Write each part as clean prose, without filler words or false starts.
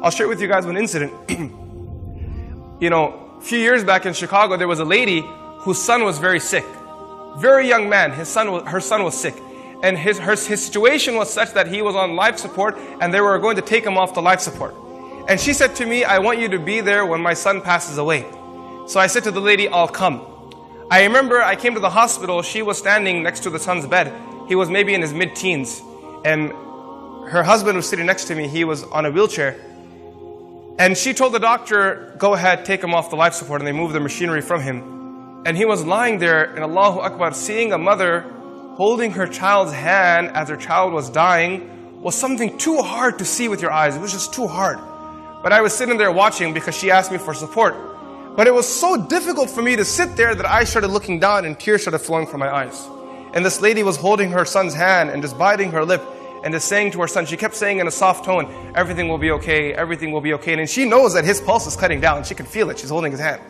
I'll share with you guys one incident. You know, a few years back in Chicago, there was a lady whose son was very sick. Very young man, her son was sick. And his situation was such that he was on life support and they were going to take him off the life support. And she said to me, I want you to be there when my son passes away. So I said to the lady, I'll come. I remember I came to the hospital, she was standing next to the son's bed. He was maybe in his mid-teens. And her husband was sitting next to me, he was on a wheelchair. And she told the doctor, go ahead, take him off the life support, and they moved the machinery from him. And he was lying there, and Allahu Akbar, seeing a mother holding her child's hand as her child was dying was something too hard to see with your eyes. It was just too hard. But I was sitting there watching because she asked me for support. But it was so difficult for me to sit there that I started looking down and tears started flowing from my eyes. And this lady was holding her son's hand and just biting her lip and just saying to her son, she kept saying in a soft tone, everything will be okay, everything will be okay. And she knows that his pulse is cutting down. She can feel it. She's holding his hand.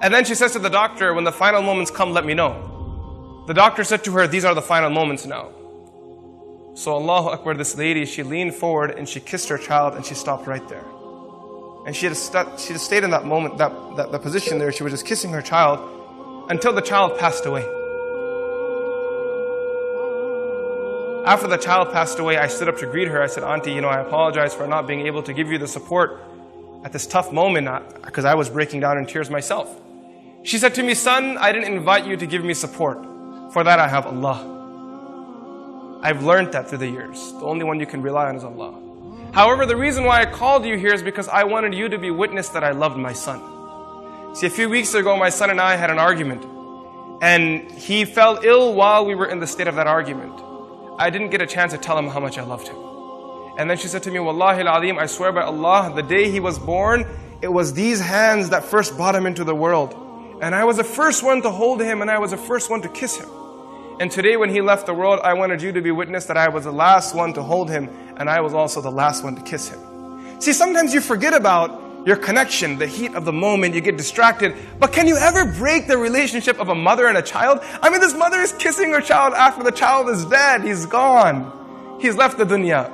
And then she says to the doctor, when the final moments come, let me know. The doctor said to her, these are the final moments now. So Allahu Akbar, this lady, she leaned forward and she kissed her child and she stopped right there. And she just stayed in that moment, that position there. She was just kissing her child until the child passed away. After the child passed away, I stood up to greet her. I said, Auntie, you know, I apologize for not being able to give you the support at this tough moment because I was breaking down in tears myself. She said to me, son, I didn't invite you to give me support. For that I have Allah. I've learned that through the years. The only one you can rely on is Allah. However, the reason why I called you here is because I wanted you to be witness that I loved my son. See, a few weeks ago, my son and I had an argument. And he fell ill while we were in the state of that argument. I didn't get a chance to tell him how much I loved him. And then she said to me, Wallahi al-Azim, I swear by Allah, the day he was born, it was these hands that first brought him into the world. And I was the first one to hold him and I was the first one to kiss him. And today when he left the world, I wanted you to be witness that I was the last one to hold him and I was also the last one to kiss him. See, sometimes you forget about your connection, the heat of the moment, you get distracted. But can you ever break the relationship of a mother and a child? I mean, this mother is kissing her child after the child is dead. He's gone. He's left the dunya.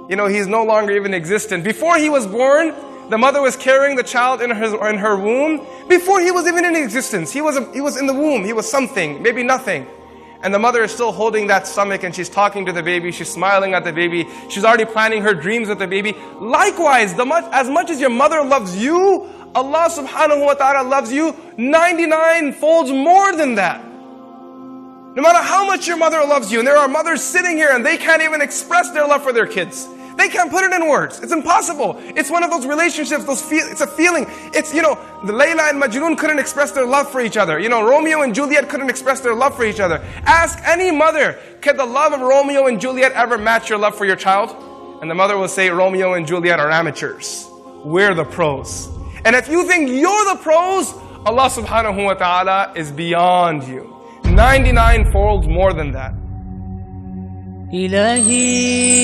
You know, he's no longer even existent. Before he was born, the mother was carrying the child in her womb. Before he was even in existence, he was in the womb. He was something, maybe nothing. And the mother is still holding that stomach and she's talking to the baby, she's smiling at the baby, she's already planning her dreams with the baby. Likewise, as much as your mother loves you, Allah subhanahu wa ta'ala loves you 99 folds more than that. No matter how much your mother loves you, and there are mothers sitting here and they can't even express their love for their kids. They can't put it in words. It's impossible. It's one of those relationships, it's a feeling. It's, you know, the Layla and Majnun couldn't express their love for each other. You know, Romeo and Juliet couldn't express their love for each other. Ask any mother, can the love of Romeo and Juliet ever match your love for your child? And the mother will say, Romeo and Juliet are amateurs. We're the pros. And if you think you're the pros, Allah subhanahu wa ta'ala is beyond you. 99 folds more than that. إلهي